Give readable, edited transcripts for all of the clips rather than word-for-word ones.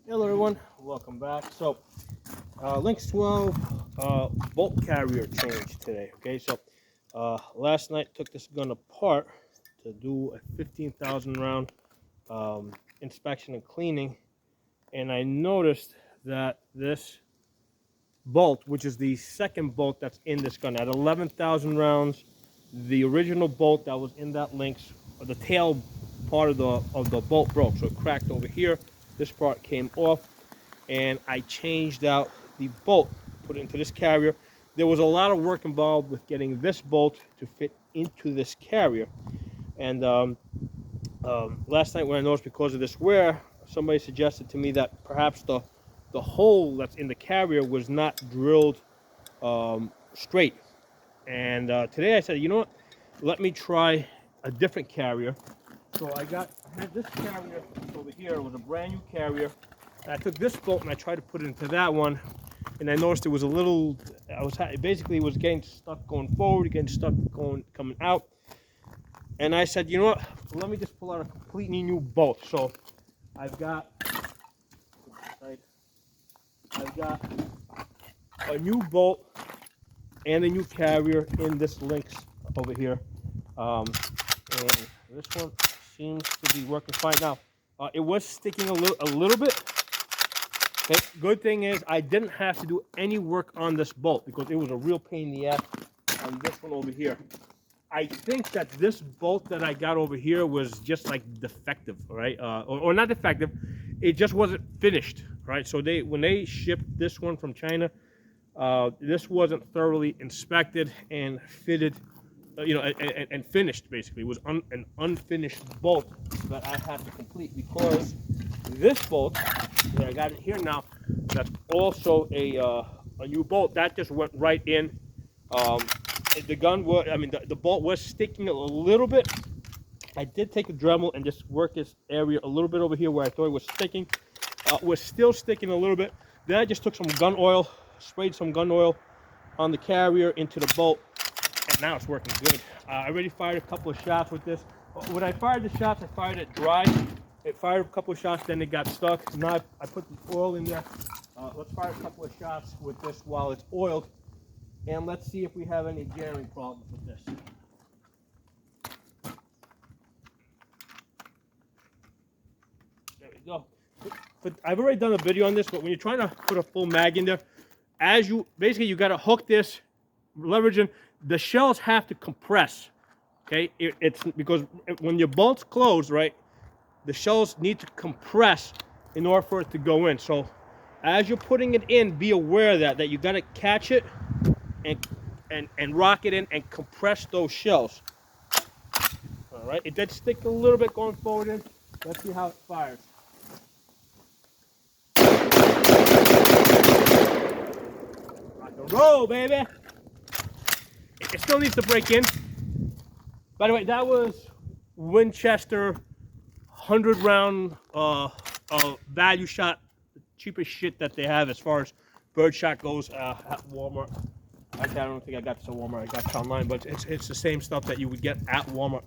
Hello everyone, welcome back. So, Lynx 12 bolt carrier change today. Okay, so last night took this gun apart to do a 15,000 round inspection and cleaning, and I noticed that this bolt, which is the second bolt that's in this gun, at 11,000 rounds, the original bolt that was in that Lynx, the tail part of the bolt broke, so it cracked over here. This part came off, and I changed out the bolt, put it into this carrier. There was a lot of work involved with getting this bolt to fit into this carrier. And last night when I noticed because of this wear, somebody suggested to me that perhaps the hole that's in the carrier was not drilled straight. And today I said, you know what, let me try a different carrier. So I had this carrier over here. It was a brand new carrier. I took this bolt and I tried to put it into that one, and I noticed it was a little. Basically it was getting stuck going forward, getting stuck coming out. And I said, you know what? Let me just pull out a completely new bolt. So I've got a new bolt and a new carrier in this Lynx over here, and this one seems to be working fine now. It was sticking a little bit. Okay. Good thing is I didn't have to do any work on this bolt because it was a real pain in the ass on this one over here. I think that this bolt that I got over here was just like defective, right? Or not defective, it just wasn't finished, right? So when they shipped this one from China, this wasn't thoroughly inspected and fitted, and finished. Basically, it was an unfinished bolt that I had to complete because this bolt that I got it here now, that's also a new bolt that just went right in. The gun was, the bolt was sticking a little bit. I did take a Dremel and just work this area a little bit over here where I thought it was sticking. Was still sticking a little bit. Then I just took some gun oil, sprayed some gun oil on the carrier into the bolt, and now it's working good. I already fired a couple of shots with this. When I fired the shots, I fired it dry. It fired a couple of shots, then it got stuck. Now I put the oil in there. Let's fire a couple of shots with this while it's oiled, and let's see if we have any jamming problems with this. There we go. But I've already done a video on this, but when you're trying to put a full mag in there, you got to hook this, leveraging, the shells have to compress, okay? It's because when your bolts close, right, the shells need to compress in order for it to go in. So as you're putting it in, be aware that you got to catch it and rock it in and compress those shells. All right, it did stick a little bit going forward in. Let's see how it fires. Rock and roll, baby. It still needs to break in. By the way, that was Winchester 100 round value shot, the cheapest shit that they have as far as birdshot goes at Walmart. I don't think I got this at Walmart. I got this online, but it's the same stuff that you would get at Walmart.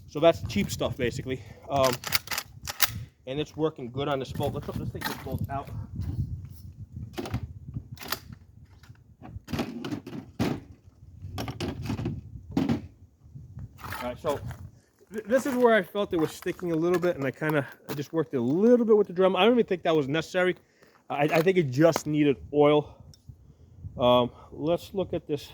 So that's cheap stuff basically, and it's working good on this bolt. Let's take this bolt out. All right, so this is where I felt it was sticking a little bit, and I just worked it a little bit with the drum. I don't even think that was necessary. I think it just needed oil. Let's look at this.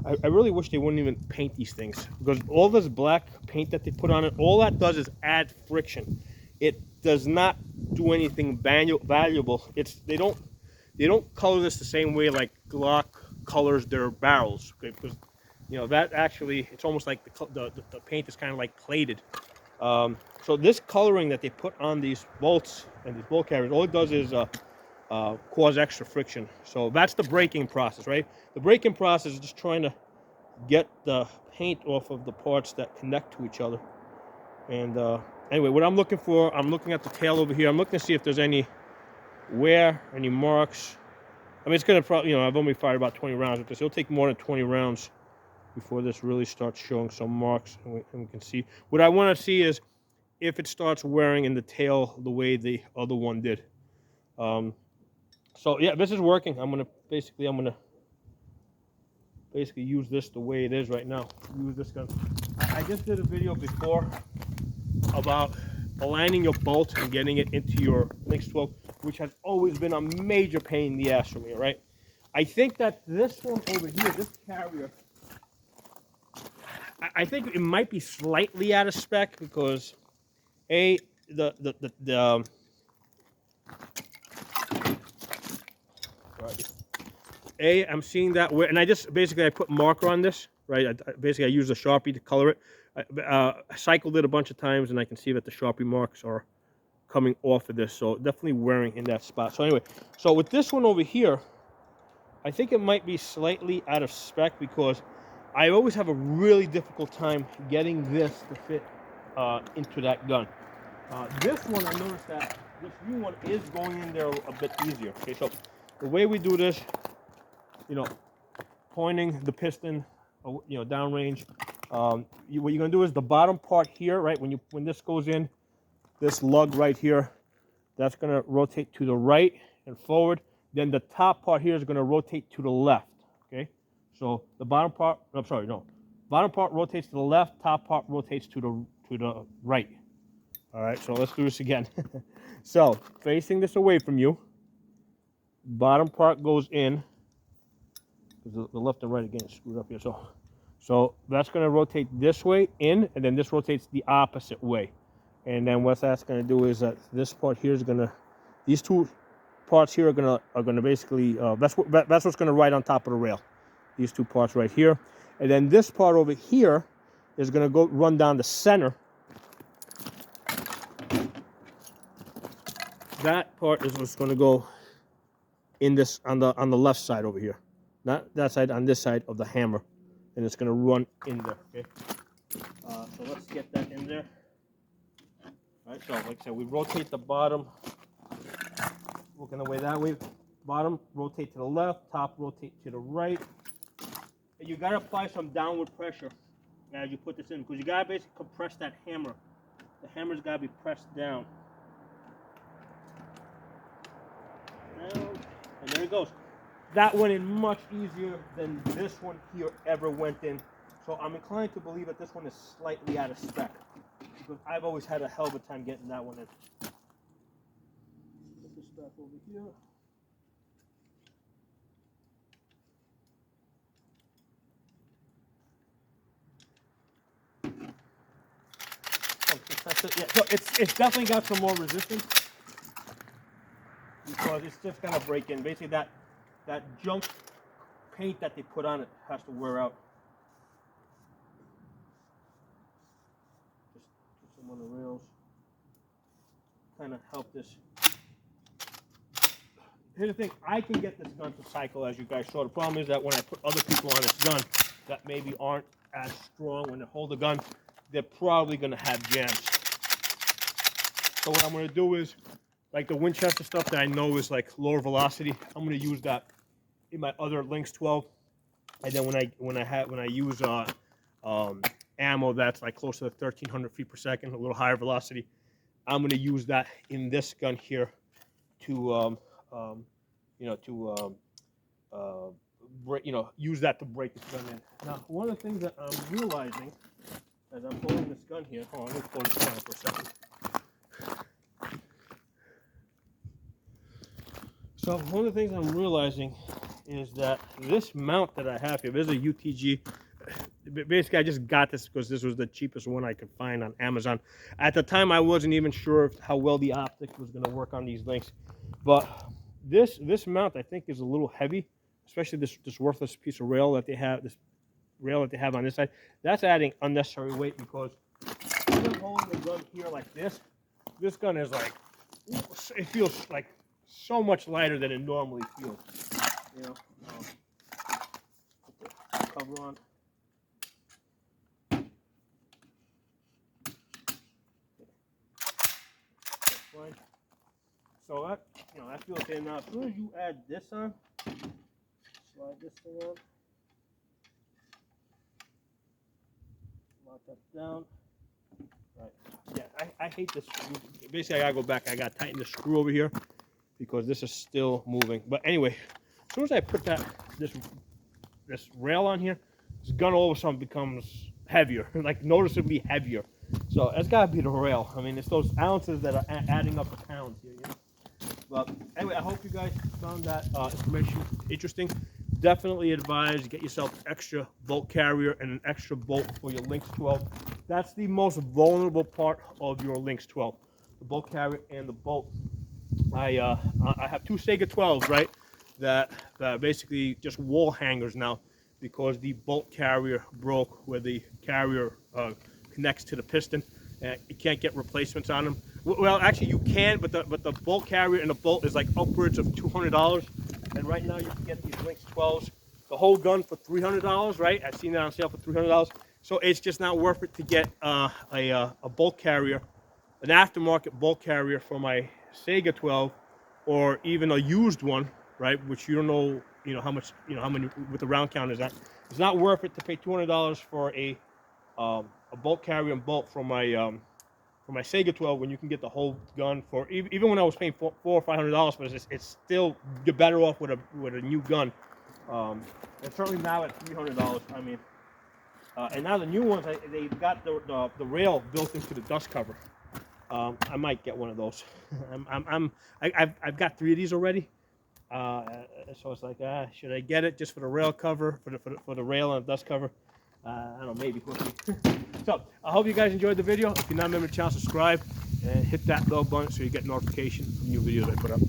I really wish they wouldn't even paint these things, because all this black paint that they put on it, all that does is add friction. It does not do anything valuable. They don't color this the same way like Glock colors their barrels, okay? Because that actually, it's almost like the paint is kind of like plated. So this coloring that they put on these bolts and these bolt carriers, all it does is cause extra friction. So that's the braking process, right? The braking process is just trying to get the paint off of the parts that connect to each other. And anyway, what I'm looking for, I'm looking at the tail over here. I'm looking to see if there's any wear, any marks. It's gonna probably, I've only fired about 20 rounds with this. It'll take more than 20 rounds before this really starts showing some marks, and we can see. What I want to see is if it starts wearing in the tail the way the other one did. So yeah, this is working. I'm gonna basically use this the way it is right now. Use this gun. I just did a video before about aligning your bolt and getting it into your Lynx 12, which has always been a major pain in the ass for me, right? I think that this one over here, this carrier, I think it might be slightly out of spec because A, I'm seeing that where, and I just basically I put marker on this, right? Basically I use a Sharpie to color it. I cycled it a bunch of times, and I can see that the Sharpie marks are coming off of this, so definitely wearing in that spot. So anyway, so with this one over here, I think it might be slightly out of spec because I always have a really difficult time getting this to fit into that gun. This one, I noticed that this new one is going in there a bit easier. Okay, so the way we do this, you know, pointing the piston, you know, downrange. What you're gonna do is the bottom part here, right? When this goes in, this lug right here, that's gonna rotate to the right and forward. Then the top part here is gonna rotate to the left. Okay, so the bottom part, I'm sorry, no, bottom part rotates to the left, top part rotates to the right. All right, so let's do this again. So facing this away from you, bottom part goes in. The left and right again is screwed up here. So that's going to rotate this way in, and then this rotates the opposite way. And then what that's going to do is that this part here is going to, these two parts here are going to basically, that's what's going to ride on top of the rail. These two parts right here. And then this part over here is going to go run down the center. That part is what's going to go in this on the left side over here. Not that side, on this side of the hammer, and it's going to run in there. Okay, so let's get that in there. All right, so like I said, we rotate the bottom, working the way that way. Bottom rotate to the left, top rotate to the right. And you got to apply some downward pressure as you put this in, because you got to basically compress that hammer. The hammer's got to be pressed down. And there it goes. That went in much easier than this one here ever went in. So I'm inclined to believe that this one is slightly out of spec, because I've always had a hell of a time getting that one in. Put this back over here. Yeah, so it's definitely got some more resistance, because it's just gonna break in. Basically that junk paint that they put on it has to wear out. Just put some on the rails. Kind of help this. Here's the thing, I can get this gun to cycle, as you guys saw. The problem is that when I put other people on this gun that maybe aren't as strong when they hold the gun, they're probably gonna have jams. So what I'm gonna do is, like the Winchester stuff that I know is like lower velocity, I'm gonna use that in my other Lynx 12, and then when I use ammo that's like close to 1,300 feet per second, a little higher velocity, I'm going to use that in this gun here to use that to break this gun in. Now, one of the things that I'm realizing as I'm holding this gun here, hold on, let me pull this down for a second. So one of the things I'm realizing is that this mount that I have here, this is a UTG. Basically, I just got this because this was the cheapest one I could find on Amazon. At the time, I wasn't even sure how well the optic was going to work on these Lynx. But this mount, I think, is a little heavy, especially this worthless piece of rail that they have, this rail that they have on this side. That's adding unnecessary weight, because even holding the gun here like this gun is like, it feels like so much lighter than it normally feels. You know, put the cover on. That's fine. So that, that feels okay. Now, as soon as you add this on, slide this thing on, lock that down. Right. Yeah, I I hate this screw. Basically, I gotta go back. I gotta tighten the screw over here because this is still moving. But anyway, as soon as I put this rail on here, this gun all of a sudden becomes heavier, like noticeably heavier. So it's gotta be the rail. I mean, it's those ounces that are adding up to pounds here, you know? But anyway, I hope you guys found that information interesting. Definitely advise get yourself extra bolt carrier and an extra bolt for your Lynx 12. That's the most vulnerable part of your Lynx 12, the bolt carrier and the bolt. I have two Sega 12s, right, that basically just wall hangers now because the bolt carrier broke where the carrier connects to the piston. You can't get replacements on them. Well, actually you can, but the bolt carrier and the bolt is like upwards of $200. And right now you can get these Lynx 12s, the whole gun for $300, right? I've seen that on sale for $300. So it's just not worth it to get a bolt carrier, an aftermarket bolt carrier for my Sega 12, or even a used one, right? Which you don't know, how much, how many with the round count is that. It's not worth it to pay $200 for a bolt carrier and bolt from my Sega 12 when you can get the whole gun for even when I was paying $400 or $500 for this, it's still you're better off with a new gun. And certainly now at $300, I mean, and now the new ones they've got the rail built into the dust cover. I might get one of those. I've got 3 of these already. So it's like, should I get it just for the rail cover, for the rail and the dust cover? I don't know, maybe. So I hope you guys enjoyed the video. If you're not a member of the channel, subscribe and hit that bell button so you get notification from new videos I put up.